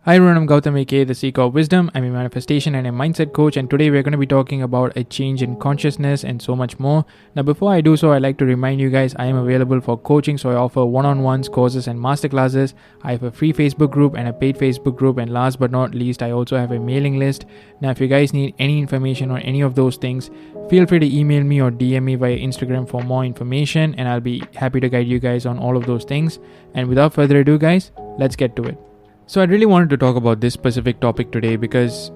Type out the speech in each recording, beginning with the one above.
Hi everyone, I'm Gautam aka The Seeker of Wisdom. I'm a manifestation and a mindset coach, and today we're going to be talking about a change in consciousness and so much more. Now, before I do so, I'd like to remind you guys I am available for coaching, so I offer one-on-ones, courses, and masterclasses. I have a free Facebook group and a paid Facebook group, and last but not least, I also have a mailing list. Now, if you guys need any information on any of those things, feel free to email me or DM me via Instagram for more information, and I'll be happy to guide you guys on all of those things. And without further ado, guys, let's get to it. So I really wanted to talk about this specific topic today because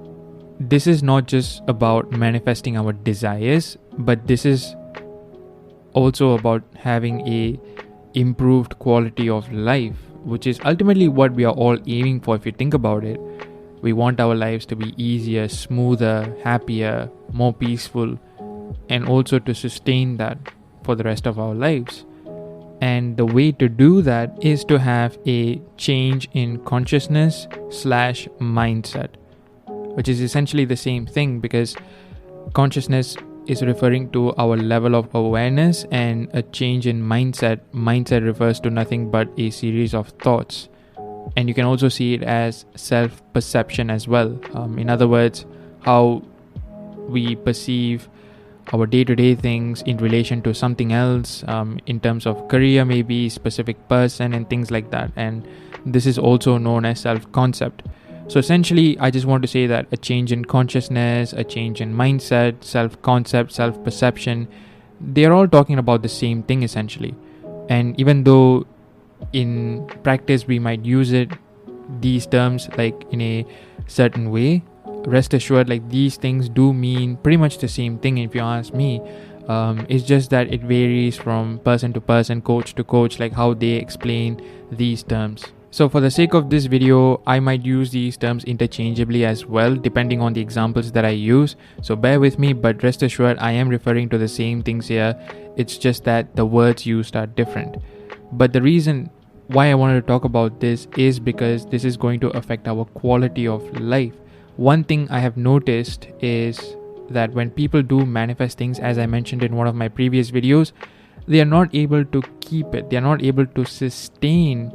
this is not just about manifesting our desires, but this is also about having a improved quality of life, which is ultimately what we are all aiming for. If you think about it, we want our lives to be easier, smoother, happier, more peaceful, and also to sustain that for the rest of our lives. And the way to do that is to have a change in consciousness / mindset, which is essentially the same thing, because consciousness is referring to our level of awareness, and a change in mindset refers to nothing but a series of thoughts. And you can also see it as self-perception as well. In other words, how we perceive our day-to-day things in relation to something else, in terms of career, maybe specific person and things like that. And this is also known as self-concept. So essentially, I just want to say that a change in consciousness, a change in mindset, self-concept, self-perception, they're all talking about the same thing essentially. And even though in practice we might use these terms like in a certain way, rest assured, like, these things do mean pretty much the same thing if you ask me. It's just that it varies from person to person, coach to coach, like how they explain these terms. So for the sake of this video, I might use these terms interchangeably as well, depending on the examples that I use. So bear with me, but rest assured, I am referring to the same things here. It's just that the words used are different. But the reason why I wanted to talk about this is because this is going to affect our quality of life. One thing I have noticed is that when people do manifest things, as I mentioned in one of my previous videos, they are not able to keep it. They are not able to sustain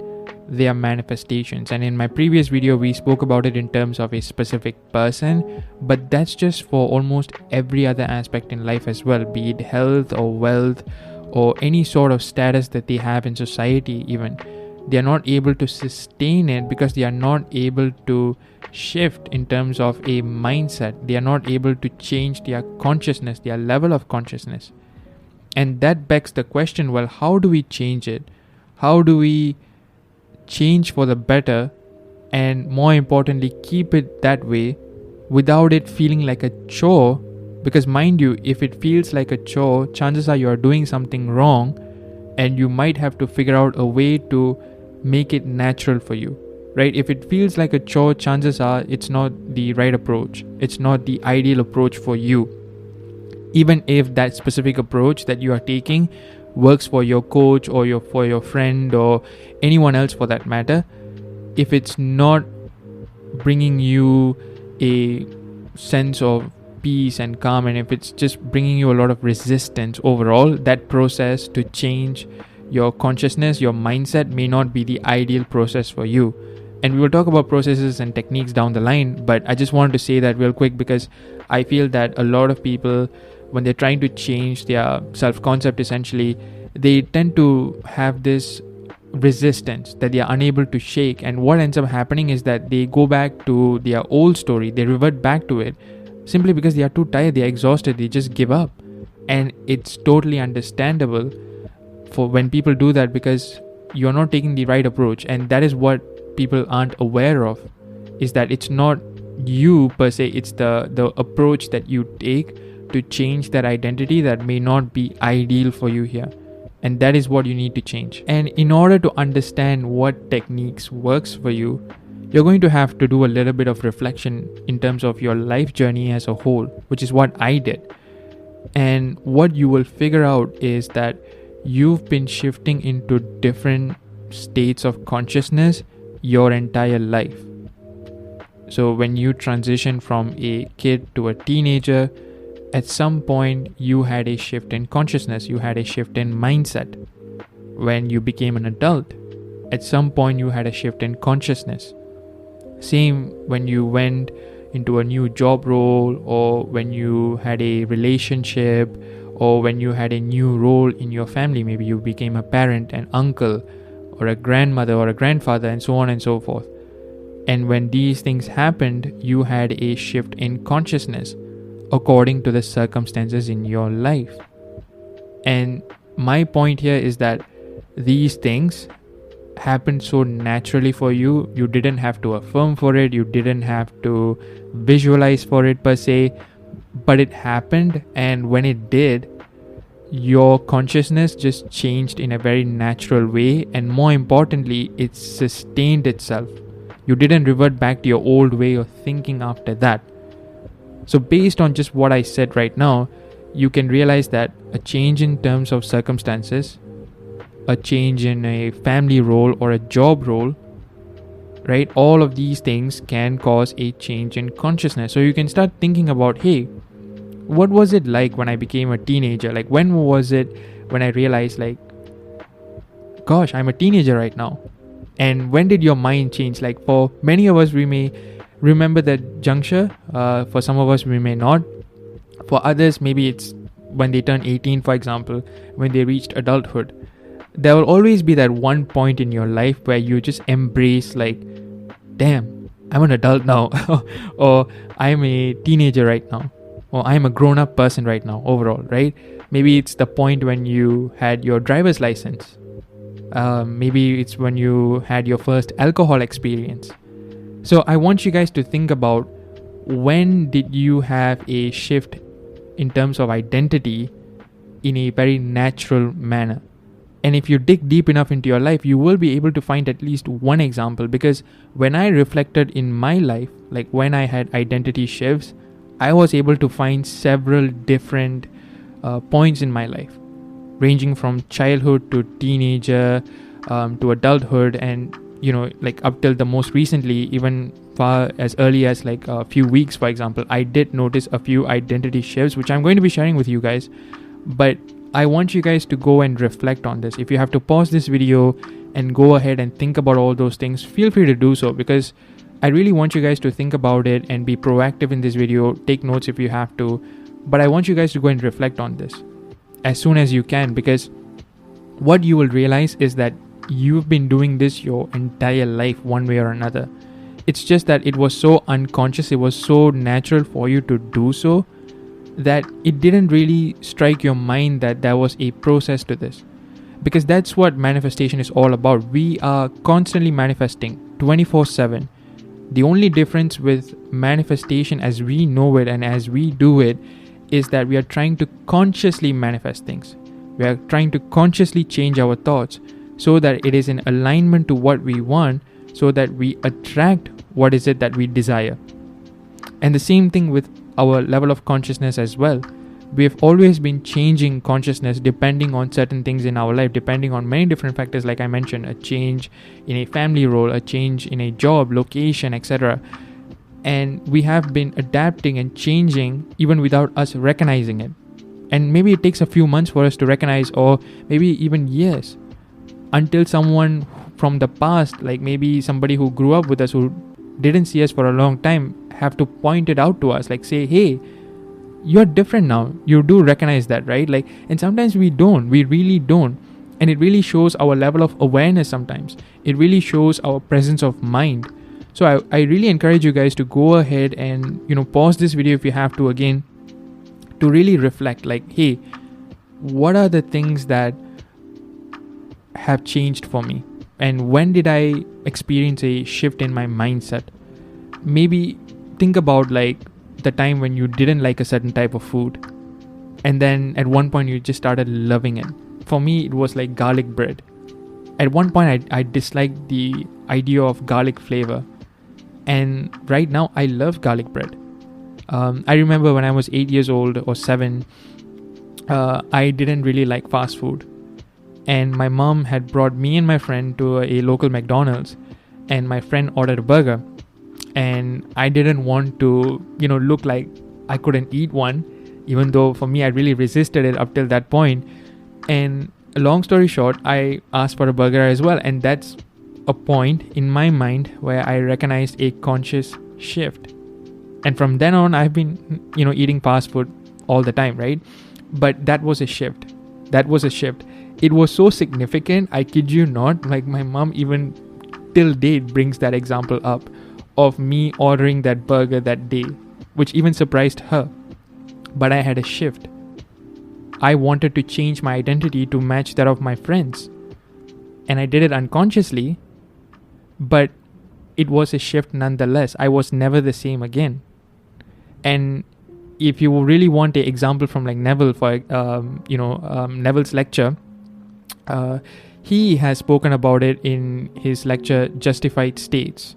their manifestations. And in my previous video, we spoke about it in terms of a specific person, but that's just for almost every other aspect in life as well, be it health or wealth or any sort of status that they have in society even. They are not able to sustain it because they are not able to shift in terms of a mindset. They are not able to change their consciousness, their level of consciousness. And that begs the question, well, how do we change it? How do we change for the better, and more importantly, keep it that way without it feeling like a chore? Because mind you, if it feels like a chore, chances are you are doing something wrong, and you might have to figure out a way to make it natural for you, right? If it feels like a chore, chances are it's not the right approach. It's not the ideal approach for you. Even if that specific approach that you are taking works for your coach or for your friend or anyone else for that matter, if it's not bringing you a sense of peace and calm, and if it's just bringing you a lot of resistance overall, that process to change your consciousness, your mindset, may not be the ideal process for you. And we will talk about processes and techniques down the line, but I just wanted to say that real quick because I feel that a lot of people, when they're trying to change their self-concept, essentially, they tend to have this resistance that they are unable to shake. And what ends up happening is that they go back to their old story, they revert back to it, simply because they are too tired, they are exhausted, they just give up. And it's totally understandable for when people do that, because you're not taking the right approach. And that is what people aren't aware of, is that it's not you per se, it's the approach that you take to change that identity that may not be ideal for you here. And that is what you need to change. And in order to understand what techniques works for you, you're going to have to do a little bit of reflection in terms of your life journey as a whole, which is what I did. And what you will figure out is that you've been shifting into different states of consciousness your entire life. So when you transition from a kid to a teenager, at some point you had a shift in consciousness, you had a shift in mindset. When you became an adult, at some point you had a shift in consciousness. Same when you went into a new job role, or when you had a relationship, or when you had a new role in your family. Maybe you became a parent, an uncle, or a grandmother, or a grandfather, and so on and so forth. And when these things happened, you had a shift in consciousness according to the circumstances in your life. And my point here is that these things happened so naturally for you. You didn't have to affirm for it, you didn't have to visualize for it per se, but it happened. And when it did, your consciousness just changed in a very natural way, and more importantly, it sustained itself. You didn't revert back to your old way of thinking after that. So based on just what I said right now, you can realize that a change in terms of circumstances, a change in a family role or a job role, right? All of these things can cause a change in consciousness. So you can start thinking about, hey, what was it like when I became a teenager? Like, when was it when I realized, like, gosh, I'm a teenager right now? And when did your mind change? Like, for many of us, we may remember that juncture. For some of us, we may not. For others, maybe it's when they turn 18, for example, when they reached adulthood. There will always be that one point in your life where you just embrace, like, damn, I'm an adult now, or I'm a teenager right now, or I'm a grown-up person right now overall, right? Maybe it's the point when you had your driver's license. Maybe it's when you had your first alcohol experience. So I want you guys to think about, when did you have a shift in terms of identity in a very natural manner? And if you dig deep enough into your life, you will be able to find at least one example. Because when I reflected in my life, like when I had identity shifts, I was able to find several different points in my life, ranging from childhood to teenager, to adulthood, and like up till the most recently, even far as early as like a few weeks, for example, I did notice a few identity shifts, which I'm going to be sharing with you guys. But I want you guys to go and reflect on this. If you have to pause this video and go ahead and think about all those things, feel free to do so, because I really want you guys to think about it and be proactive in this video. Take notes if you have to, but I want you guys to go and reflect on this as soon as you can, because what you will realize is that you've been doing this your entire life, one way or another. It's just that it was so unconscious, it was so natural for you to do so, that it didn't really strike your mind that there was a process to this. Because that's what manifestation is all about. We are constantly manifesting 24/7. The only difference with manifestation as we know it and as we do it is that we are trying to consciously manifest things. We are trying to consciously change our thoughts so that it is in alignment to what we want, so that we attract what is it that we desire. And the same thing with our level of consciousness as well. We have always been changing consciousness depending on certain things in our life, depending on many different factors, like I mentioned, a change in a family role, a change in a job, location, etc. And we have been adapting and changing even without us recognizing it. And maybe it takes a few months for us to recognize, or maybe even years, until someone from the past, like maybe somebody who grew up with us, who didn't see us for a long time, have to point it out to us, like say, hey, you're different now. You do recognize that, right? Like, and sometimes we really don't. And it really shows our level of awareness sometimes. It really shows our presence of mind. So I really encourage you guys to go ahead and, pause this video if you have to, again, to really reflect, like, hey, what are the things that have changed for me? And when did I experience a shift in my mindset? Maybe think about like the time when you didn't like a certain type of food, and then at one point you just started loving it. For me, it was like garlic bread. At one point I disliked the idea of garlic flavor, and right now I love garlic bread. I remember when I was 8 years old or 7, I didn't really like fast food, and my mom had brought me and my friend to a local McDonald's, and my friend ordered a burger, and I didn't want to, look like I couldn't eat one, even though for me I really resisted it up till that point. And long story short, I asked for a burger as well, and that's a point in my mind where I recognized a conscious shift. And from then on, I've been, eating fast food all the time, right? But that was a shift. It was so significant, I kid you not, like my mom even till date brings that example up of me ordering that burger that day, which even surprised her. But I had a shift. I wanted to change my identity to match that of my friends. And I did it unconsciously, but it was a shift nonetheless. I was never the same again. And if you really want an example from like Neville, for Neville's lecture, he has spoken about it in his lecture Justified States,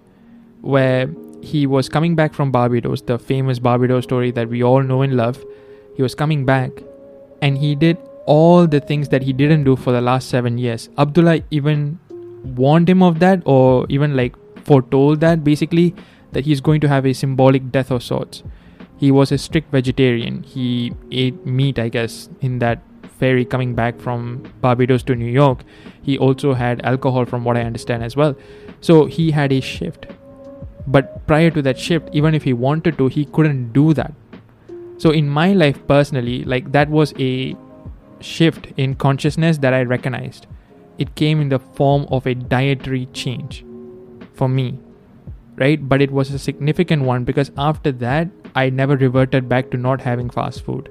where he was coming back from Barbados, the famous Barbados story that we all know and love. He was coming back and he did all the things that he didn't do for the last 7 years. Abdullah even warned him of that, or even like foretold that basically, that he's going to have a symbolic death of sorts. He was a strict vegetarian. He ate meat, I guess, in that ferry coming back from Barbados to New York. He also had alcohol, from what I understand as well. So he had a shift. But prior to that shift, even if he wanted to, he couldn't do that. So in my life personally, like that was a shift in consciousness that I recognized. It came in the form of a dietary change for me, right? But it was a significant one, because after that, I never reverted back to not having fast food.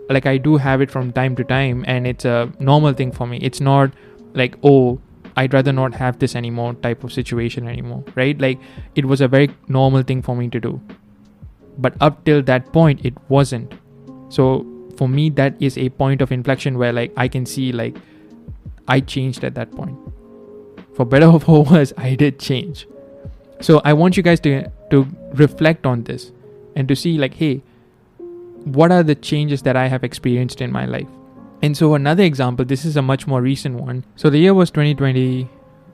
Like I do have it from time to time, and it's a normal thing for me. It's not like, oh, I'd rather not have this anymore type of situation anymore, right? Like it was a very normal thing for me to do. But up till that point, it wasn't. So for me, that is a point of inflection where like I can see like I changed at that point. For better or for worse, I did change. So I want you guys to reflect on this and to see like, hey, what are the changes that I have experienced in my life? And so another example, this is a much more recent one. So the year was 2020.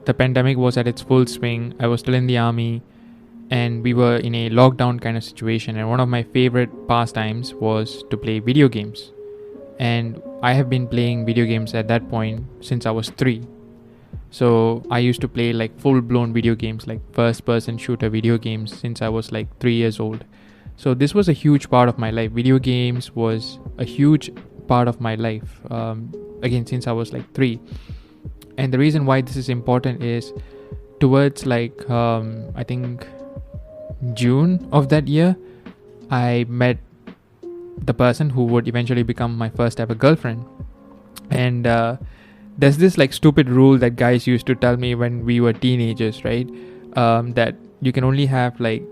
The pandemic was at its full swing. I was still in the army and we were in a lockdown kind of situation. And one of my favorite pastimes was to play video games. And I have been playing video games at that point since I was 3. So I used to play like full-blown video games, like first-person shooter video games since I was like 3 years old. So this was a huge part of my life. Video games was a huge part of my life, again, since I was like 3. And the reason why this is important is towards like, I think June of that year, I met the person who would eventually become my first ever girlfriend. And there's this like stupid rule that guys used to tell me when we were teenagers, right? That you can only have like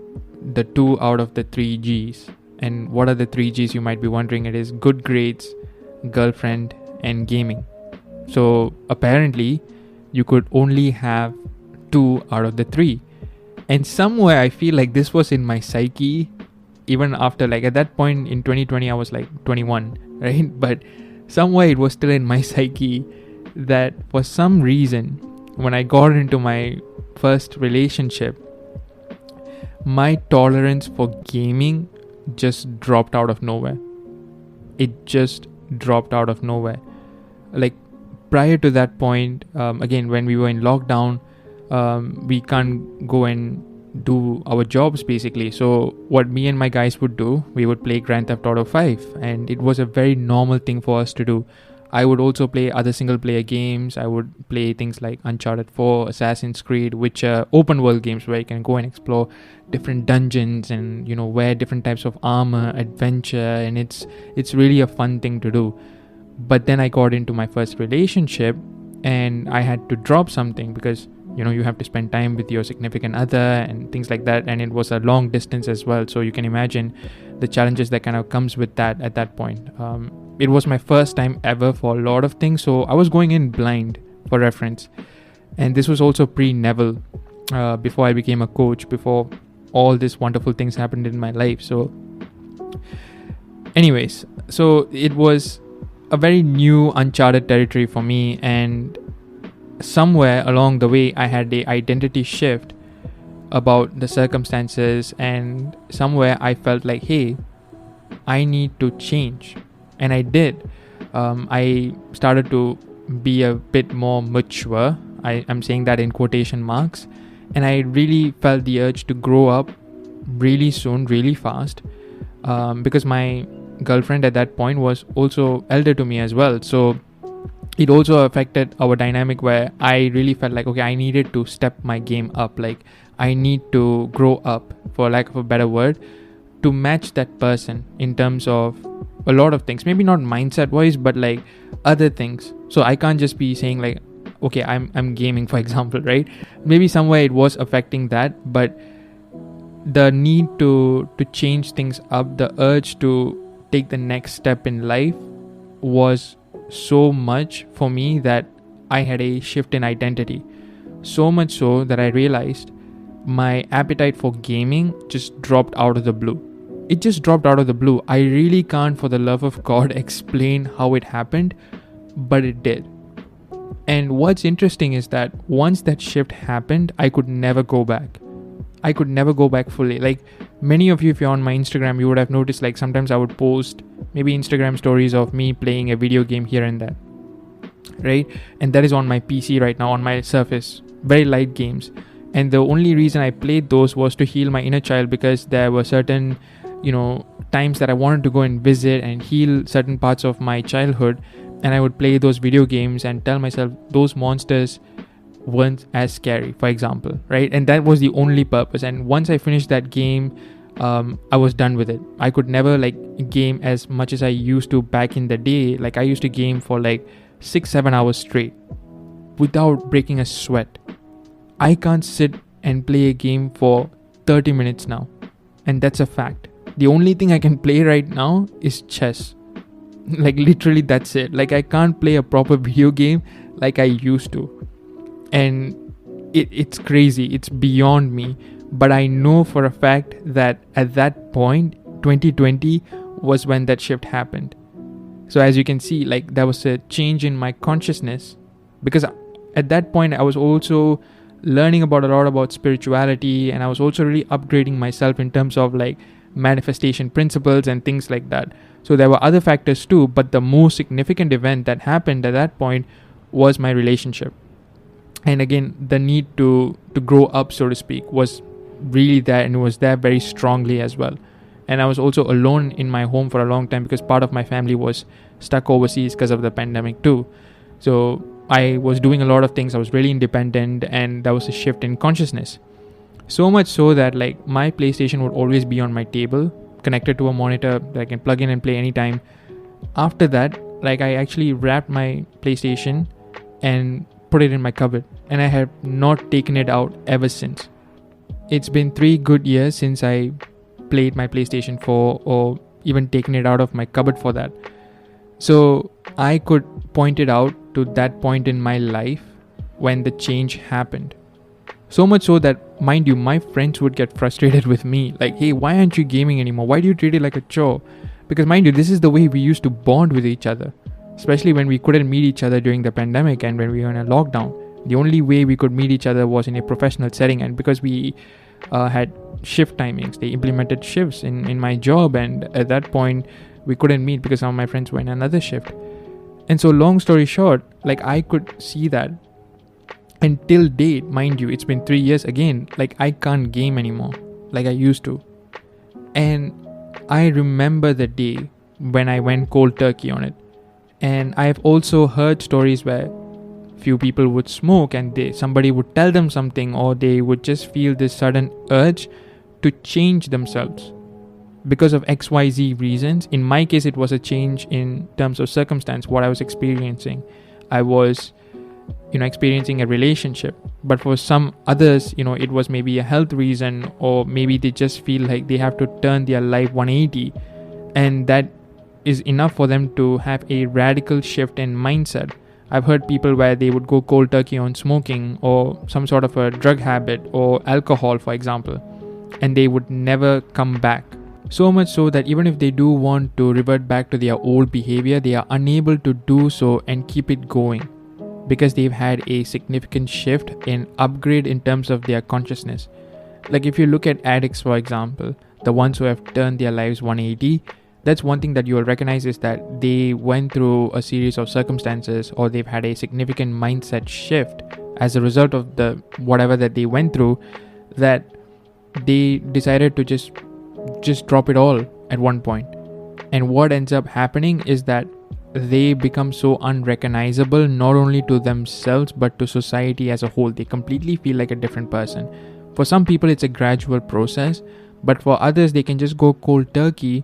the 2 out of the 3 G's. And what are the 3 G's, you might be wondering? It is good grades, girlfriend, and gaming. So apparently you could only have 2 out of the 3. And somewhere I feel like this was in my psyche, even after like at that point in 2020 I was like 21, right? But somewhere it was still in my psyche that for some reason when I got into my first relationship, my tolerance for gaming just dropped out of nowhere. It just dropped out of nowhere. Like prior to that point, again, when we were in lockdown, we can't go and do our jobs basically. So what me and my guys would do, we would play Grand Theft Auto 5, and it was a very normal thing for us to do. I would also play other single player games. I would play things like Uncharted 4, Assassin's Creed, which are open world games where you can go and explore different dungeons and, you know, wear different types of armor, adventure, and it's really a fun thing to do. But then I got into my first relationship and I had to drop something because, you know, you have to spend time with your significant other and things like that. And it was a long distance as well. So you can imagine the challenges that kind of comes with that at that point. It was my first time ever for a lot of things. So I was going in blind, for reference. And this was also pre-Neville, before I became a coach, before all these wonderful things happened in my life. So anyways, so it was a very new, uncharted territory for me. And somewhere along the way, I had a identity shift about the circumstances. And somewhere I felt like, hey, I need to change. And I did. I started to be a bit more mature. I'm saying that in quotation marks. And I really felt the urge to grow up really soon, really fast, because my girlfriend at that point was also elder to me as well. So it also affected our dynamic, where I really felt like, okay, I needed to step my game up. Like, I need to grow up, for lack of a better word, to match that person in terms of a lot of things. Maybe not mindset wise, but like other things. So I can't just be saying like, okay, I'm gaming, for example, right? Maybe somewhere it was affecting that, but the need to change things up, the urge to take the next step in life was so much for me that I had a shift in identity. So much so that I realized my appetite for gaming just dropped out of the blue. It just dropped out of the blue. I really can't, for the love of God, explain how it happened, but it did. And what's interesting is that once that shift happened, I could never go back. I could never go back fully. Like, many of you, if you're on my Instagram, you would have noticed, like, sometimes I would post maybe Instagram stories of me playing a video game here and there, right? And that is on my PC right now, on my Surface. Very light games. And the only reason I played those was to heal my inner child, because there were certain, times that I wanted to go and visit and heal certain parts of my childhood. And I would play those video games and tell myself those monsters weren't as scary, for example, right? And that was the only purpose. And once I finished that game, I was done with it. I could never game as much as I used to back in the day. Like, I used to game for 6-7 hours straight without breaking a sweat. I can't sit and play a game for 30 minutes now, and that's a fact. The only thing I can play right now is chess. Literally, that's it. I can't play a proper video game like I used to. And it's crazy. It's beyond me. But I know for a fact that at that point, 2020 was when that shift happened. So as you can see, there was a change in my consciousness, because at that point I was also learning about a lot about spirituality, and I was also really upgrading myself in terms of manifestation principles and things like that. So there were other factors too, but the most significant event that happened at that point was my relationship. And again, the need to grow up, so to speak, was really there, and it was there very strongly as well. And I was also alone in my home for a long time, because part of my family was stuck overseas because of the pandemic too. So I was doing a lot of things. I was really independent, and there was a shift in consciousness. So much so that my PlayStation would always be on my table, connected to a monitor that I can plug in and play anytime. After that, I actually wrapped my PlayStation and put it in my cupboard, and I have not taken it out ever since. It's been 3 good years since I played my PlayStation 4 or even taken it out of my cupboard for that. So I could point it out to that point in my life when the change happened. So much so that, mind you, my friends would get frustrated with me. Hey, why aren't you gaming anymore? Why do you treat it like a chore? Because mind you, this is the way we used to bond with each other. Especially when we couldn't meet each other during the pandemic and when we were in a lockdown. The only way we could meet each other was in a professional setting, and because we had shift timings, they implemented shifts in my job, and at that point we couldn't meet because some of my friends were in another shift. And so long story short, I could see that until date, mind you, it's been 3 years again, I can't game anymore like I used to. And I remember the day when I went cold turkey on it. And I've also heard stories where few people would smoke and somebody would tell them something, or they would just feel this sudden urge to change themselves because of XYZ reasons. In my case, it was a change in terms of circumstance, what I was experiencing. I was, experiencing a relationship, but for some others, it was maybe a health reason, or maybe they just feel like they have to turn their life 180, and that is enough for them to have a radical shift in mindset. I've heard people where they would go cold turkey on smoking or some sort of a drug habit or alcohol, for example, and they would never come back. So much so that even if they do want to revert back to their old behavior, they are unable to do so and keep it going, because they've had a significant shift in upgrade in terms of their consciousness. If you look at addicts, for example, the ones who have turned their lives 180, that's one thing that you will recognize, is that they went through a series of circumstances, or they've had a significant mindset shift as a result of the whatever that they went through, that they decided to just drop it all at one point. And what ends up happening is that they become so unrecognizable, not only to themselves but to society as a whole. They completely feel like a different person. For some people it's a gradual process, but for others they can just go cold turkey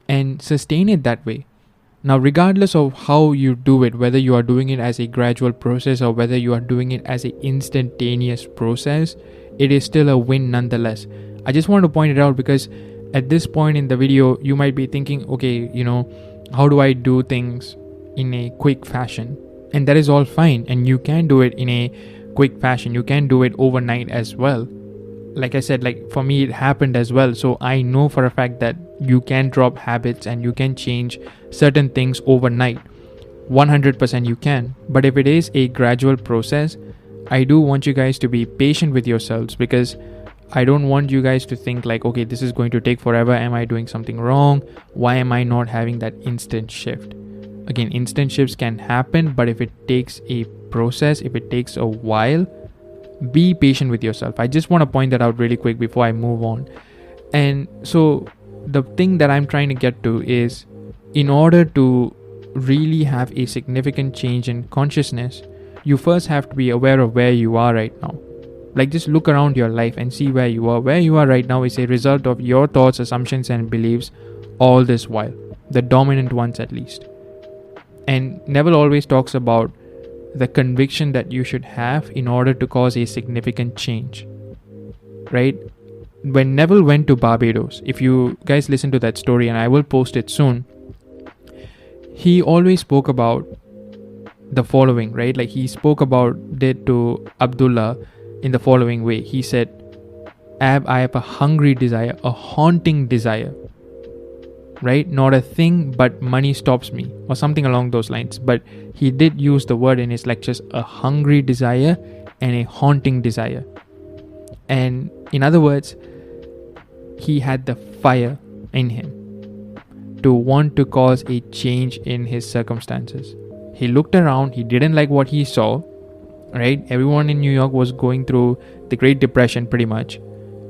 and sustain it that way. Now, regardless of how you do it, whether you are doing it as a gradual process or whether you are doing it as an instantaneous process, it is still a win nonetheless. I just want to point it out because at this point in the video, you might be thinking, okay, how do I do things in a quick fashion? And that is all fine. And you can do it in a quick fashion. You can do it overnight as well. Like I said, like for me, it happened as well. So I know for a fact that you can drop habits and you can change certain things overnight. 100% you can. But if it is a gradual process, I do want you guys to be patient with yourselves, because I don't want you guys to think like, okay, this is going to take forever. Am I doing something wrong? Why am I not having that instant shift? Again, instant shifts can happen, but if it takes a process, if it takes a while, be patient with yourself. I just want to point that out really quick before I move on. And so the thing that I'm trying to get to is, in order to really have a significant change in consciousness, you first have to be aware of where you are right now. Like, just look around your life and see where you are. Where you are right now is a result of your thoughts, assumptions, and beliefs all this while. The dominant ones, at least. And Neville always talks about the conviction that you should have in order to cause a significant change. Right? When Neville went to Barbados, if you guys listen to that story, and I will post it soon, he always spoke about the following, right? Like, he spoke about it to Abdullah in the following way. He said, Ab, I have a hungry desire, a haunting desire, right? Not a thing, but money stops me, or something along those lines. But he did use the word in his lectures, a hungry desire and a haunting desire. And in other words, he had the fire in him to want to cause a change in his circumstances. He looked around, he didn't like what he saw, right? Everyone in New York was going through the Great Depression pretty much.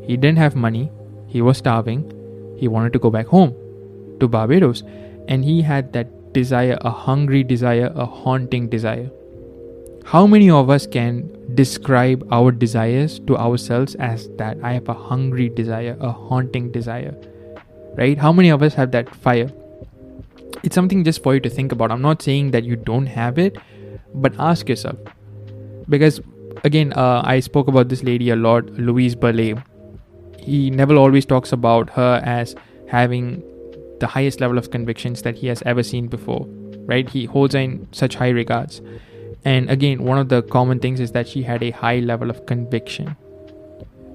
He didn't have money, he was starving, he wanted to go back home to Barbados, and he had that desire, a hungry desire, a haunting desire. How many of us can describe our desires to ourselves as that? I have a hungry desire, a haunting desire, right? How many of us have that fire? It's something just for you to think about. I'm not saying that you don't have it, but ask yourself. Because again, I spoke about this lady a lot, Louise Burley. Neville always talks about her as having the highest level of convictions that he has ever seen before, right? He holds her in such high regards. And again, one of the common things is that she had a high level of conviction.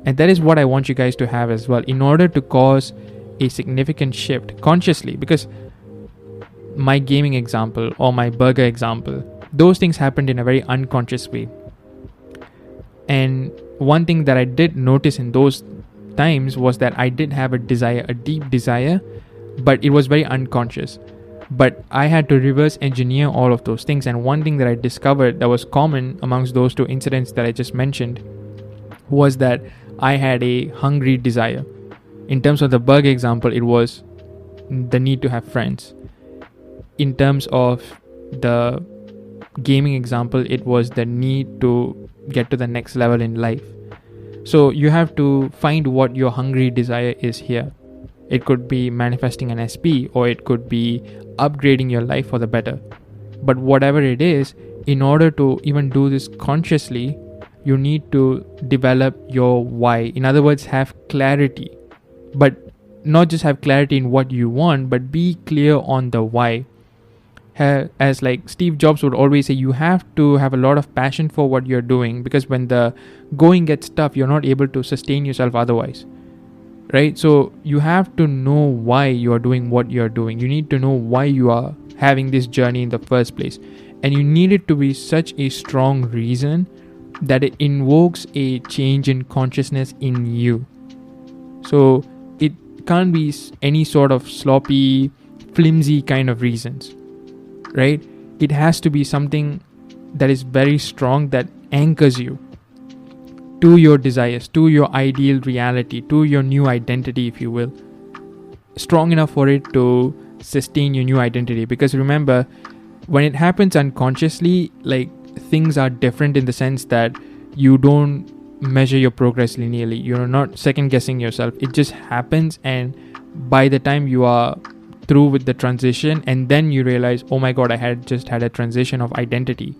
And that is what I want you guys to have as well, in order to cause a significant shift consciously. Because my gaming example or my burger example, those things happened in a very unconscious way. And one thing that I did notice in those times was that I did have a desire, a deep desire, but it was very unconscious. But I had to reverse engineer all of those things. And one thing that I discovered that was common amongst those two incidents that I just mentioned was that I had a hungry desire. In terms of the burger example, it was the need to have friends. In terms of the gaming example, it was the need to get to the next level in life. So you have to find what your hungry desire is here. It could be manifesting an SP, or it could be upgrading your life for the better. But whatever it is, in order to even do this consciously, you need to develop your why. In other words, have clarity. But not just have clarity in what you want, but be clear on the why. As like Steve Jobs would always say, you have to have a lot of passion for what you're doing, because when the going gets tough, you're not able to sustain yourself otherwise. Right? So you have to know why you are doing what you're doing. You need to know why you are having this journey in the first place. And you need it to be such a strong reason that it invokes a change in consciousness in you. So it can't be any sort of sloppy flimsy kind of reasons, right? It has to be something that is very strong, that anchors you to your desires, to your ideal reality, to your new identity, if you will. Strong enough for it to sustain your new identity. Because remember, when it happens unconsciously, like, things are different in the sense that you don't measure your progress linearly. You're not second guessing yourself. It just happens, and by the time you are through with the transition, and then you realize, oh my god, I had just had a transition of identity.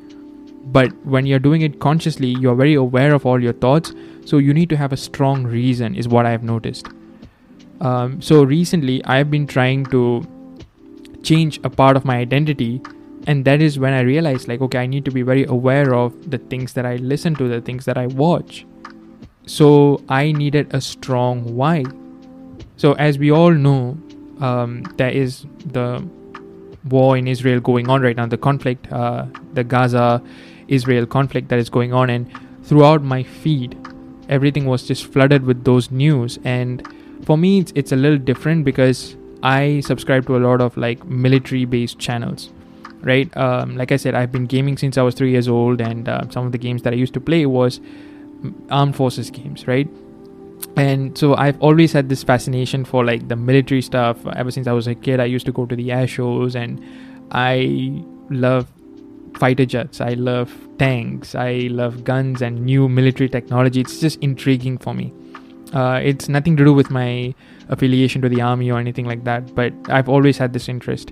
But when you're doing it consciously, you're very aware of all your thoughts, so you need to have a strong reason, is what I've noticed. So recently I've been trying to change a part of my identity, and that is when I realized, like, okay, I need to be very aware of the things that I listen to, the things that I watch. So I needed a strong why. So as we all know, there is the war in Israel going on right now, the conflict, the Gaza-Israel conflict that is going on, and throughout my feed, everything was just flooded with those news. And for me, it's a little different because I subscribe to a lot of like military-based channels, right? Like I said, I've been gaming since I was 3 years old, and some of the games that I used to play was armed forces games, right? And so I've always had this fascination for like the military stuff. Ever since I was a kid, I used to go to the air shows, and I love fighter jets, I love tanks, I love guns and new military technology. It's just intriguing for me. It's nothing to do with my affiliation to the army or anything like that, but I've always had this interest.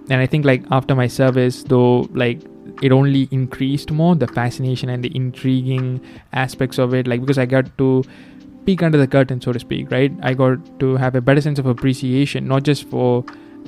And I think like after my service, though, like it only increased more, the fascination and the intriguing aspects of it, like because I got to peek under the curtain, so to speak, right? I got to have a better sense of appreciation, not just for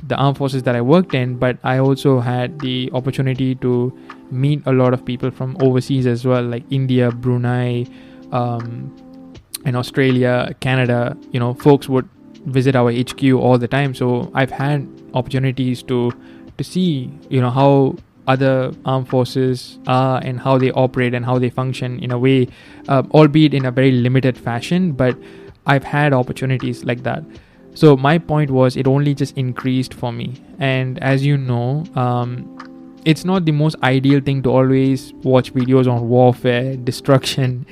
the armed forces that I worked in, but I also had the opportunity to meet a lot of people from overseas as well, like India, Brunei, and Australia, Canada. You know, folks would visit our HQ all the time, so I've had opportunities to see, you know, how other armed forces are and how they operate and how they function in a way, albeit in a very limited fashion, but I've had opportunities like that. So my point was, it only just increased for me. And as you know, it's not the most ideal thing to always watch videos on warfare, destruction,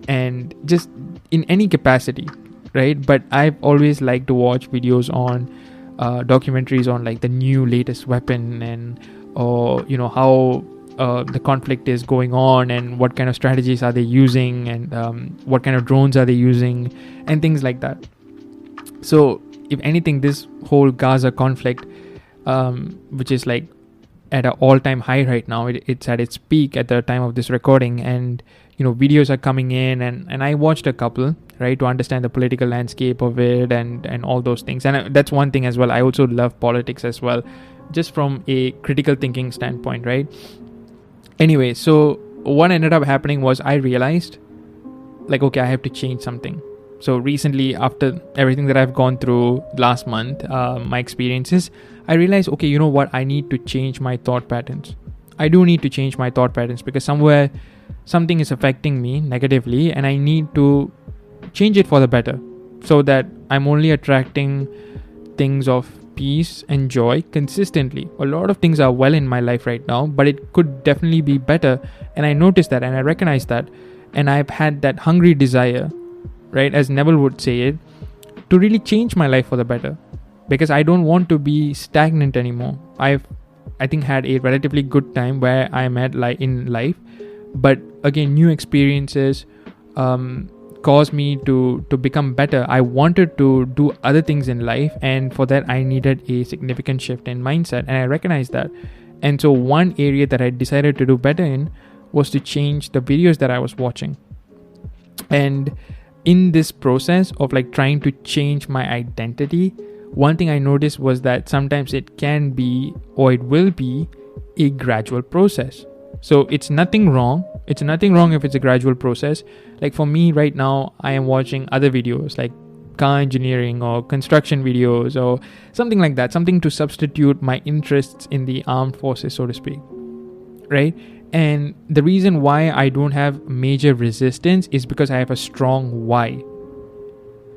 and just in any capacity, right? But I've always liked to watch videos on documentaries on like the new latest weapon, and or you know how the conflict is going on, and what kind of strategies are they using, and what kind of drones are they using, and things like that. So if anything, this whole Gaza conflict, which is like at an all-time high right now, it's at its peak at the time of this recording, and you know, videos are coming in, and I watched a couple, right, to understand the political landscape of it, and all those things. And that's one thing as well. I also love politics as well, just from a critical thinking standpoint, right? Anyway, so what ended up happening was I realized, like, okay, I have to change something. So recently, after everything that I've gone through last month, my experiences, I realized, okay, you know what, I need to change my thought patterns. I do need to change my thought patterns, because somewhere something is affecting me negatively, and I need to change it for the better, so that I'm only attracting things of peace and joy consistently. A lot of things are well in my life right now, but it could definitely be better, and I noticed that, and I recognize that, and I've had that hungry desire, right, as Neville would say it, to really change my life for the better, because I don't want to be stagnant anymore. I think had a relatively good time where I'm at in life, but again, new experiences caused me to become better. I wanted to do other things in life, and for that I needed a significant shift in mindset, and I recognized that. And so one area that I decided to do better in was to change the videos that I was watching. And in this process of like trying to change my identity, one thing I noticed was that sometimes it can be, or it will be, a gradual process. So it's nothing wrong. It's nothing wrong if it's a gradual process. Like for me right now, I am watching other videos like car engineering or construction videos or something like that, something to substitute my interests in the armed forces, so to speak, right? And the reason why I don't have major resistance is because I have a strong why.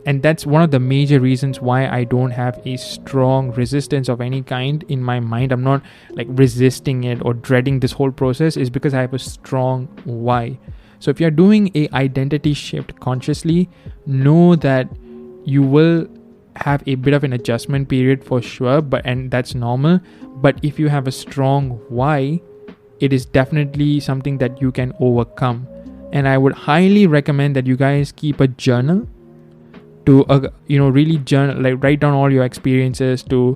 And that's one of the major reasons why I don't have a strong resistance of any kind in my mind. I'm not like resisting it or dreading this whole process, is because I have a strong why. So if you're doing a identity shift consciously, know that you will have a bit of an adjustment period for sure, and that's normal. But if you have a strong why, it is definitely something that you can overcome. And I would highly recommend that you guys keep a journal to really journal, like write down all your experiences to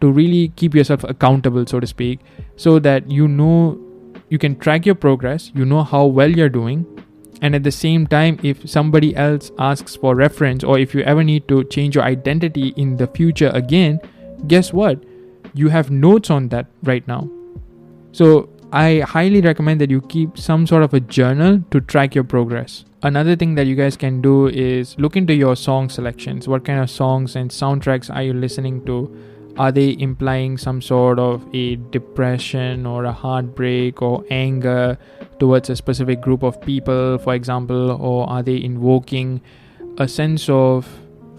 really keep yourself accountable, so to speak, so that you can track your progress, how well you're doing. And at the same time, if somebody else asks for reference, or if you ever need to change your identity in the future again, guess what? You have notes on that right now. So I highly recommend that you keep some sort of a journal to track your progress. Another thing that you guys can do is look into your song selections. What kind of songs and soundtracks are you listening to? Are they implying some sort of a depression or a heartbreak or anger towards a specific group of people, for example? Or are they invoking a sense of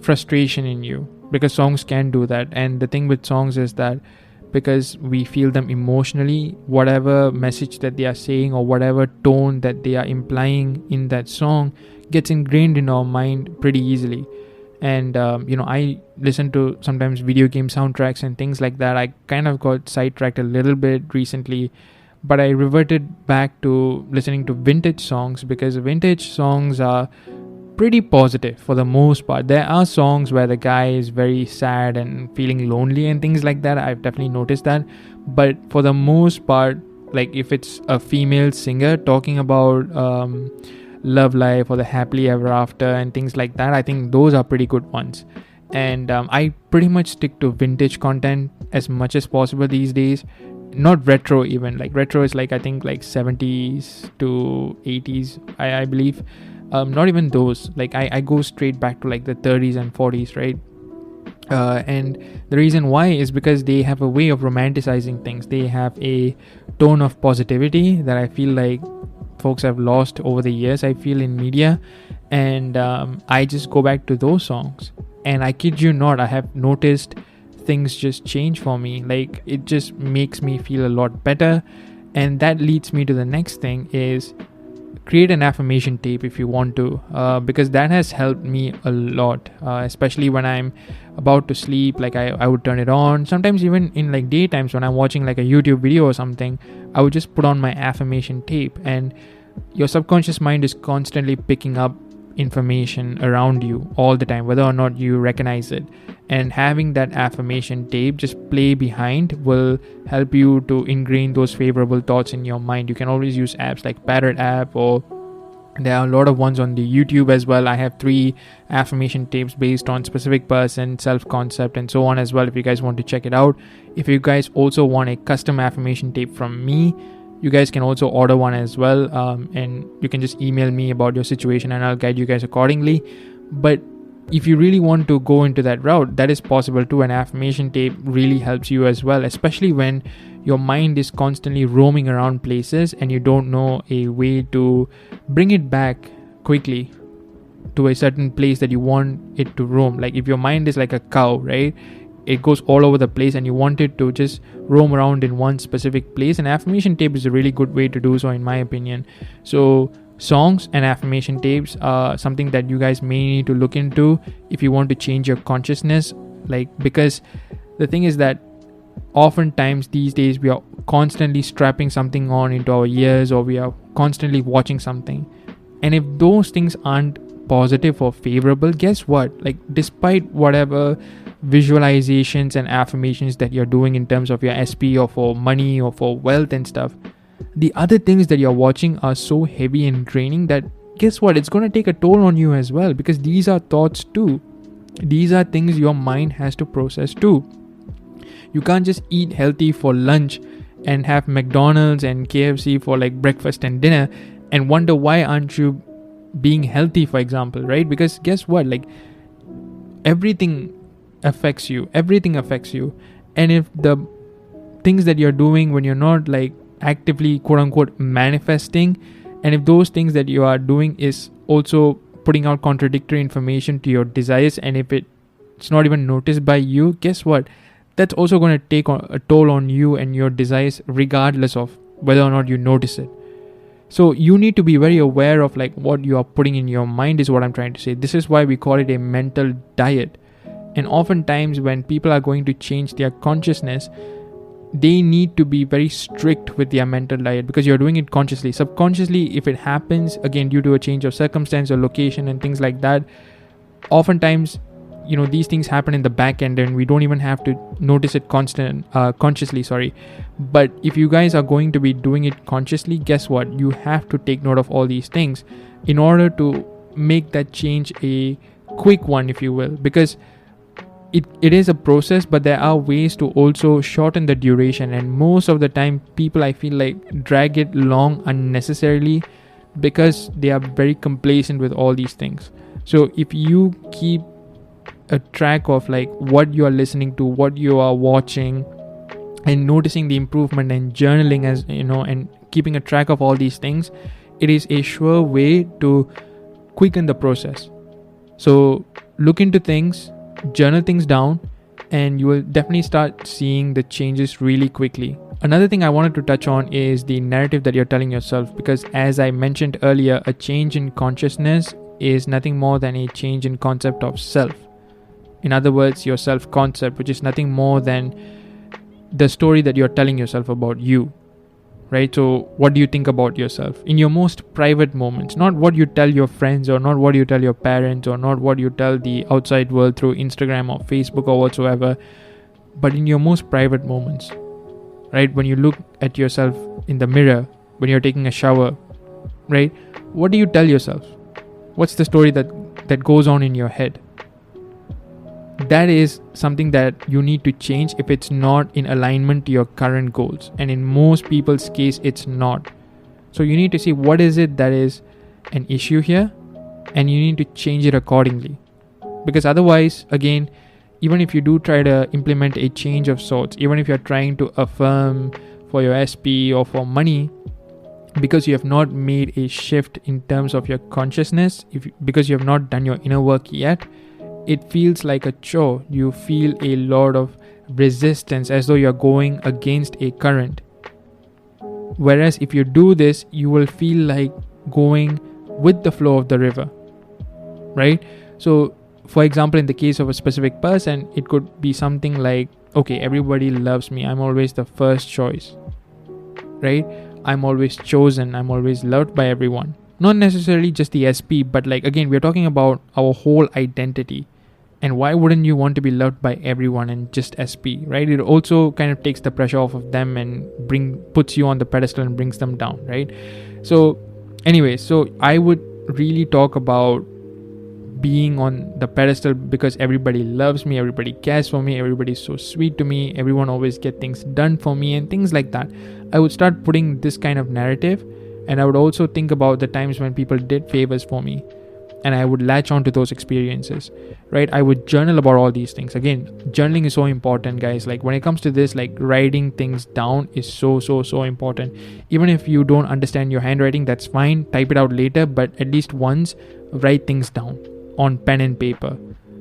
frustration in you? Because songs can do that. And the thing with songs is that because we feel them emotionally, whatever message that they are saying or whatever tone that they are implying in that song gets ingrained in our mind pretty easily. And I listen to sometimes video game soundtracks and things like that. I kind of got sidetracked a little bit recently, but I reverted back to listening to vintage songs, because vintage songs are pretty positive for the most part. There are songs where the guy is very sad and feeling lonely and things like that. I've definitely noticed that. But for the most part, like if it's a female singer talking about love life or the happily ever after and things like that, I think those are pretty good ones. And I pretty much stick to vintage content as much as possible these days. Not retro even. Like retro is like I think like 70s to 80s, I believe. Not even those. Like I go straight back to like the 30s and 40s, right? And the reason why is because they have a way of romanticizing things. They have a tone of positivity that I feel like folks have lost over the years, I feel, in media. And I just go back to those songs, and I kid you not, I have noticed things just change for me. Like it just makes me feel a lot better. And that leads me to the next thing, is create an affirmation tape if you want to, because that has helped me a lot, especially when I'm about to sleep. Like I would turn it on, sometimes even in like daytimes when I'm watching like a YouTube video or something. I would just put on my affirmation tape, and your subconscious mind is constantly picking up information around you all the time, whether or not you recognize it. And having that affirmation tape just play behind will help you to ingrain those favorable thoughts in your mind. You can always use apps like Parrot app, or there are a lot of ones on the YouTube as well. I have 3 affirmation tapes based on specific person, self-concept, and so on as well, if you guys want to check it out. If you guys also want a custom affirmation tape from me, you guys can also order one as well, and you can just email me about your situation and I'll guide you guys accordingly. But if you really want to go into that route, that is possible too. An affirmation tape really helps you as well, especially when your mind is constantly roaming around places and you don't know a way to bring it back quickly to a certain place that you want it to roam. Like if your mind is like a cow, right? It goes all over the place and you want it to just roam around in one specific place. And affirmation tape is a really good way to do so, in my opinion. So songs and affirmation tapes are something that you guys may need to look into if you want to change your consciousness. Like, because the thing is that oftentimes these days we are constantly strapping something on into our ears, or we are constantly watching something. And if those things aren't positive or favorable, guess what? Like, despite whatever visualizations and affirmations that you're doing in terms of your SP or for money or for wealth and stuff, the other things that you're watching are so heavy and draining that guess what? It's going to take a toll on you as well, because these are thoughts too. These are things your mind has to process too. You can't just eat healthy for lunch and have McDonald's and KFC for like breakfast and dinner and wonder why aren't you being healthy, for example, right? Because guess what? Like, everything affects you. And if the things that you're doing when you're not like actively quote unquote manifesting, and if those things that you are doing is also putting out contradictory information to your desires, and if it's not even noticed by you, guess what? That's also going to take a toll on you and your desires, regardless of whether or not you notice it. So you need to be very aware of like what you are putting in your mind, is what I'm trying to say. This is why we call it a mental diet. And oftentimes when people are going to change their consciousness, they need to be very strict with their mental diet, because you're doing it consciously. Subconsciously, if it happens again due to a change of circumstance or location and things like that, oftentimes these things happen in the back end and we don't even have to notice it consciously. But if you guys are going to be doing it consciously, guess what? You have to take note of all these things in order to make that change a quick one, if you will, because it is a process, but there are ways to also shorten the duration. And most of the time people, I feel like, drag it long unnecessarily because they are very complacent with all these things. So if you keep a track of like what you are listening to, what you are watching, and noticing the improvement, and journaling, as and keeping a track of all these things, it is a sure way to quicken the process. So look into things, journal things down, and you will definitely start seeing the changes really quickly. Another thing I wanted to touch on is the narrative that you're telling yourself, because as I mentioned earlier, a change in consciousness is nothing more than a change in concept of self. In other words, your self-concept, which is nothing more than the story that you're telling yourself about you, right? So what do you think about yourself in your most private moments? Not what you tell your friends, or not what you tell your parents, or not what you tell the outside world through Instagram or Facebook or whatsoever, but in your most private moments, right? When you look at yourself in the mirror, when you're taking a shower, right? What do you tell yourself? What's the story that goes on in your head? That is something that you need to change if it's not in alignment to your current goals. And in most people's case, it's not. So you need to see what is it that is an issue here, and you need to change it accordingly. Because otherwise, again, even if you do try to implement a change of sorts, even if you're trying to affirm for your SP or for money, because you have not made a shift in terms of your consciousness, because you have not done your inner work yet, it feels like a chore. You feel a lot of resistance, as though you're going against a current. Whereas if you do this, you will feel like going with the flow of the river, right? So for example, in the case of a specific person, it could be something like, okay, everybody loves me, I'm always the first choice, right? I'm always chosen, I'm always loved by everyone. Not necessarily just the SP, but like, again, we're talking about our whole identity. And why wouldn't you want to be loved by everyone and just SP, right? It also kind of takes the pressure off of them and puts you on the pedestal and brings them down, right? So anyway, so I would really talk about being on the pedestal because everybody loves me, everybody cares for me, everybody's so sweet to me, everyone always get things done for me and things like that. I would start putting this kind of narrative, and I would also think about the times when people did favors for me, and I would latch on to those experiences, right? I would journal about all these things. Again, journaling is so important, guys. Like when it comes to this, like writing things down is so important. Even if you don't understand your handwriting, that's fine. Type it out later, but at least once, write things down on pen and paper.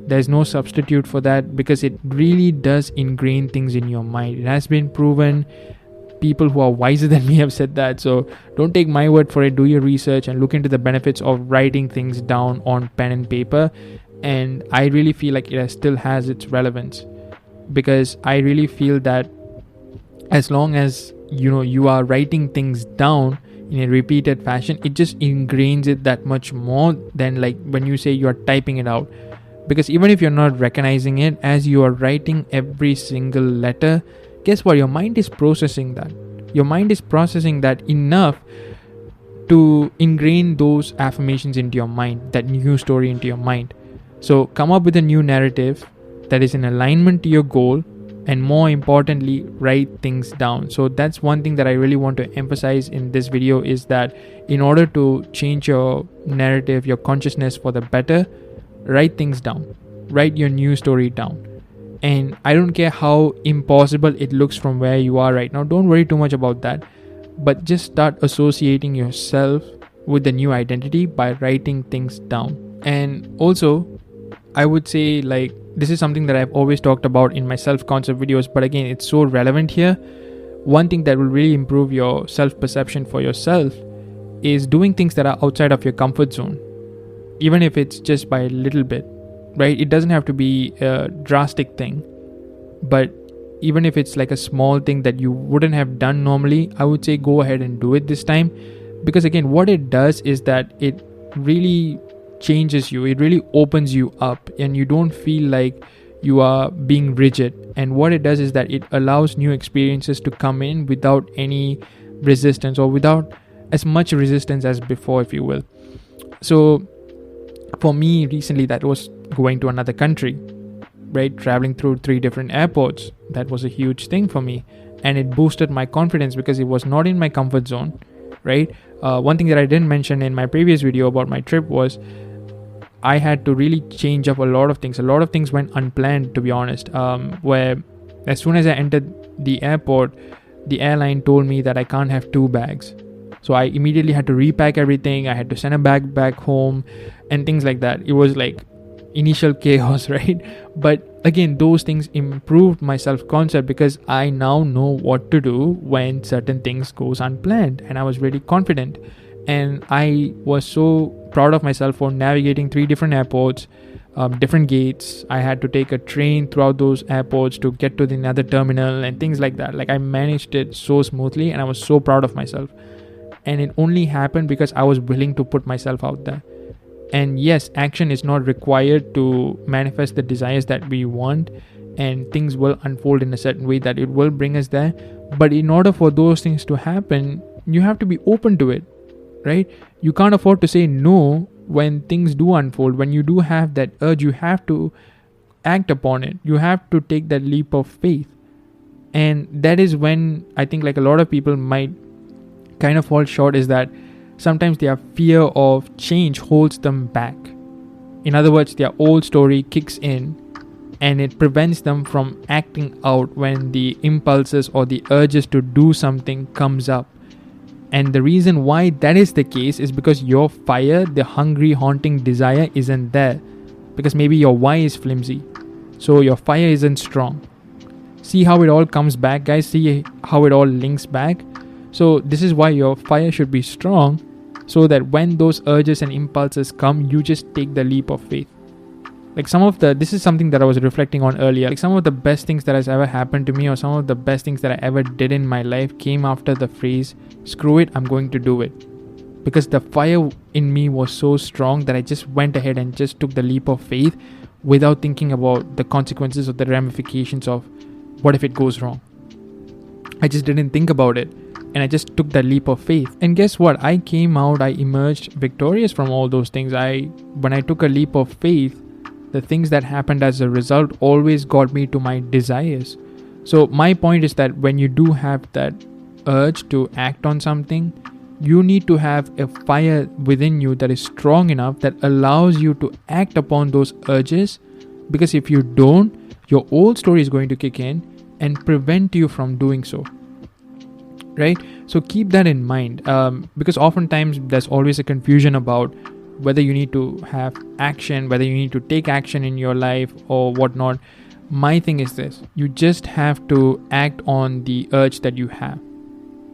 There's no substitute for that, because it really does ingrain things in your mind. It has been proven. People who are wiser than me have said that, so don't take my word for it. Do your research and look into the benefits of writing things down on pen and paper. And I really feel like it still has its relevance, because I really feel that as long as you are writing things down in a repeated fashion, it just ingrains it that much more than like when you say you are typing it out. Because even if you're not recognizing it, as you are writing every single letter, guess what? Your mind is processing that. Your mind is processing that enough to ingrain those affirmations into your mind, that new story into your mind. So come up with a new narrative that is in alignment to your goal, and more importantly, write things down. So that's one thing that I really want to emphasize in this video, is that in order to change your narrative, your consciousness for the better, write things down. Write your new story down. And I don't care how impossible it looks from where you are right now. Don't worry too much about that. But just start associating yourself with the new identity by writing things down. And also, I would say, like, this is something that I've always talked about in my self-concept videos, but again, it's so relevant here. One thing that will really improve your self-perception for yourself is doing things that are outside of your comfort zone, even if it's just by a little bit, right? It doesn't have to be a drastic thing, but even if it's like a small thing that you wouldn't have done normally, I would say go ahead and do it this time. Because again, what it does is that it really changes you, it really opens you up, and you don't feel like you are being rigid. And what it does is that it allows new experiences to come in without any resistance, or without as much resistance as before, if you will. So for me recently, that was going to another country, right? Traveling through 3 different airports. That was a huge thing for me, and it boosted my confidence because it was not in my comfort zone, right? One thing that I didn't mention in my previous video about my trip was I had to really change up a lot of things. A lot of things went unplanned, to be honest, where as soon as I entered the airport, the airline told me that I can't have 2 bags. So I immediately had to repack everything. I had to send a bag back home and things like that. It was like initial chaos, right? But again, those things improved my self-concept because I now know what to do when certain things goes unplanned, and I was really confident. And I was so proud of myself for navigating 3 different airports, different gates. I had to take a train throughout those airports to get to the another terminal and things like that. Like, I managed it so smoothly, and I was so proud of myself. And it only happened because I was willing to put myself out there. And yes, action is not required to manifest the desires that we want, and things will unfold in a certain way that it will bring us there. But in order for those things to happen, you have to be open to it, right? You can't afford to say no when things do unfold. When you do have that urge, you have to act upon it. You have to take that leap of faith. And that is when I think, like, a lot of people might kind of fall short, is that sometimes their fear of change holds them back. In other words, their old story kicks in and it prevents them from acting out when the impulses or the urges to do something comes up. And the reason why that is the case is because your fire, the hungry, haunting desire, isn't there. Because maybe your why is flimsy. So your fire isn't strong. See how it all comes back, guys? See how it all links back? So this is why your fire should be strong, so that when those urges and impulses come, you just take the leap of faith. Like, this is something that I was reflecting on earlier. Like, some of the best things that has ever happened to me, or some of the best things that I ever did in my life, came after the phrase, screw it, I'm going to do it. Because the fire in me was so strong that I just went ahead and just took the leap of faith without thinking about the consequences or the ramifications of what if it goes wrong. I just didn't think about it. And I just took that leap of faith. And guess what? I emerged victorious from all those things. When I took a leap of faith, the things that happened as a result always got me to my desires. So my point is that when you do have that urge to act on something, you need to have a fire within you that is strong enough that allows you to act upon those urges. Because if you don't, your old story is going to kick in and prevent you from doing so. Right? So keep that in mind, because oftentimes there's always a confusion about whether you need to have action, whether you need to take action in your life or whatnot. My thing is this: you just have to act on the urge that you have.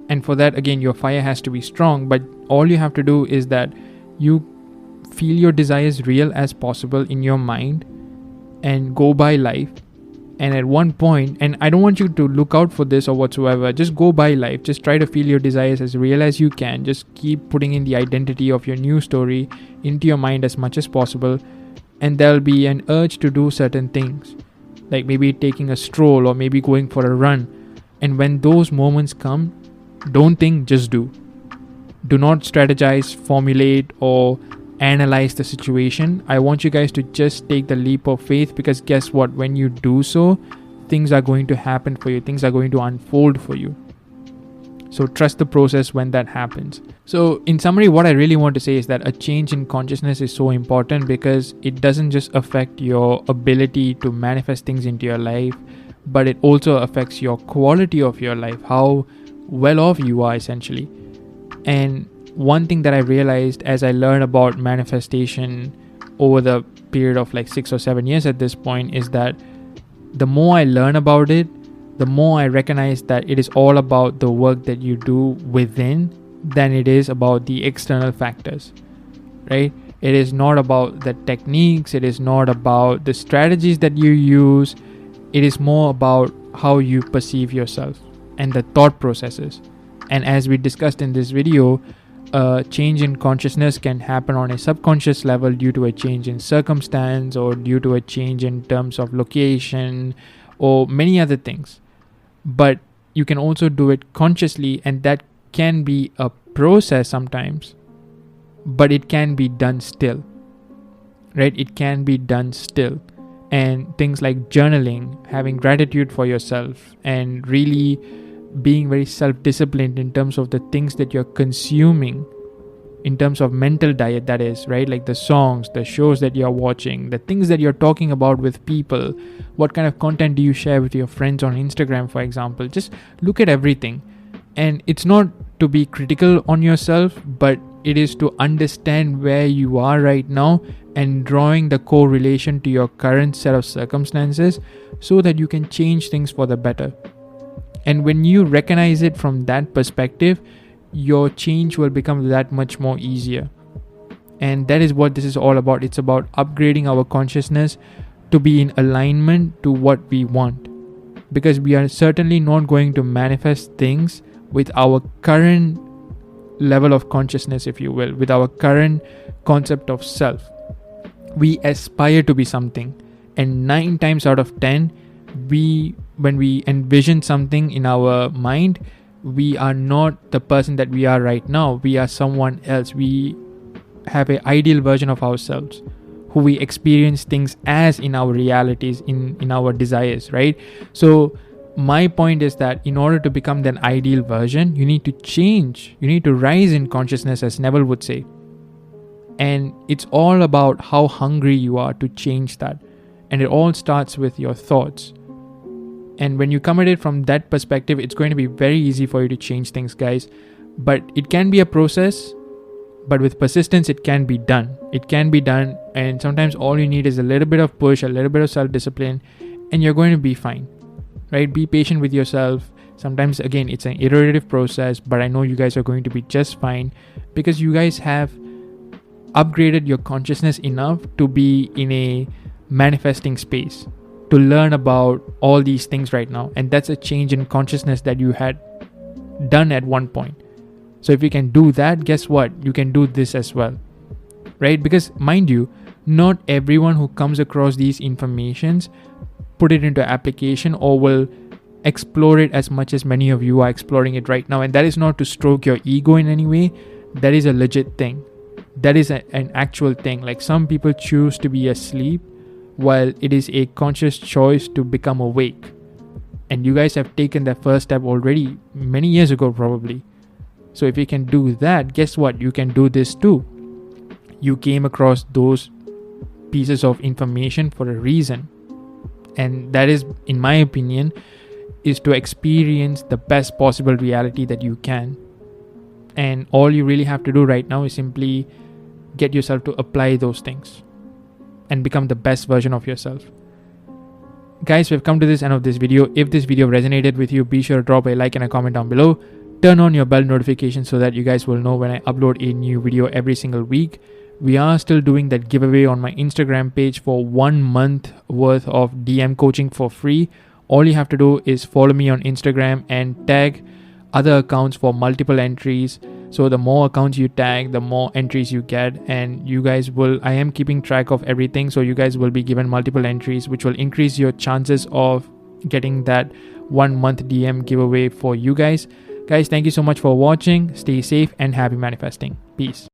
And for that, again, your fire has to be strong, but all you have to do is that you feel your desires real as possible in your mind and go by life. And at one point, and I don't want you to look out for this or whatsoever, just go by life. Just try to feel your desires as real as you can. Just keep putting in the identity of your new story into your mind as much as possible. And there'll be an urge to do certain things, like maybe taking a stroll or maybe going for a run. And when those moments come, don't think, just do. Do not strategize, formulate, or analyze the situation. I want you guys to just take the leap of faith, because guess what? When you do so, things are going to happen for you. Things are going to unfold for you. So trust the process when that happens. So in summary, what I really want to say is that a change in consciousness is so important, because it doesn't just affect your ability to manifest things into your life, but it also affects your quality of your life, how well off you are essentially. And one thing that I realized as I learned about manifestation, over the period of like 6 or 7 years at this point is that the more I learn about it, the more I recognize that it is all about the work that you do within than it is about the external factors, right? It is not about the techniques, it is not about the strategies that you use, it is more about how you perceive yourself and the thought processes. And as we discussed in this video, a change in consciousness can happen on a subconscious level due to a change in circumstance or due to a change in terms of location or many other things. But you can also do it consciously, and that can be a process sometimes, but it can be done still, right? It can be done still. And things like journaling, having gratitude for yourself, and really being very self-disciplined in terms of the things that you're consuming, in terms of mental diet, that is, right? Like the songs, the shows that you're watching, the things that you're talking about with people, what kind of content do you share with your friends on Instagram, for example. Just look at everything. And it's not to be critical on yourself, but it is to understand where you are right now and drawing the correlation to your current set of circumstances so that you can change things for the better. And when you recognize it from that perspective, your change will become that much more easier. And that is what this is all about. It's about upgrading our consciousness to be in alignment to what we want. Because we are certainly not going to manifest things with our current level of consciousness, if you will, with our current concept of self. We aspire to be something, and 9 times out of 10, when we envision something in our mind, we are not the person that we are right now. We are someone else. We have an ideal version of ourselves who we experience things as in our realities, in our desires, right? So my point is that in order to become that ideal version, you need to change. You need to rise in consciousness, as Neville would say. And it's all about how hungry you are to change that. And it all starts with your thoughts. And when you come at it from that perspective, it's going to be very easy for you to change things, guys. But it can be a process, but with persistence, it can be done. It can be done. And sometimes all you need is a little bit of push, a little bit of self-discipline, and you're going to be fine, right? Be patient with yourself. Sometimes, again, it's an iterative process, but I know you guys are going to be just fine because you guys have upgraded your consciousness enough to be in a manifesting space, to learn about all these things right now. And that's a change in consciousness that you had done at one point. So if you can do that, guess what? You can do this as well, right? Because mind you, not everyone who comes across these informations put it into application or will explore it as much as many of you are exploring it right now. And that is not to stroke your ego in any way. That is a legit thing. That is an actual thing. Like some people choose to be asleep while it is a conscious choice to become awake. And you guys have taken that first step already many years ago, probably. So if you can do that, guess what? You can do this too. You came across those pieces of information for a reason. And that is, in my opinion, is to experience the best possible reality that you can. And all you really have to do right now is simply get yourself to apply those things and become the best version of yourself. Guys, we've come to this end of this video. If this video resonated with you, be sure to drop a like and a comment down below. Turn on your bell notification so that you guys will know when I upload a new video every single week. We are still doing that giveaway on my Instagram page for 1 month worth of DM coaching for free. All you have to do is follow me on Instagram and tag other accounts for multiple entries. So the more accounts you tag, the more entries you get, and you guys will, I am keeping track of everything, so you guys will be given multiple entries, which will increase your chances of getting that 1 month DM giveaway for you guys. Guys, thank you so much for watching. Stay safe and happy manifesting. Peace.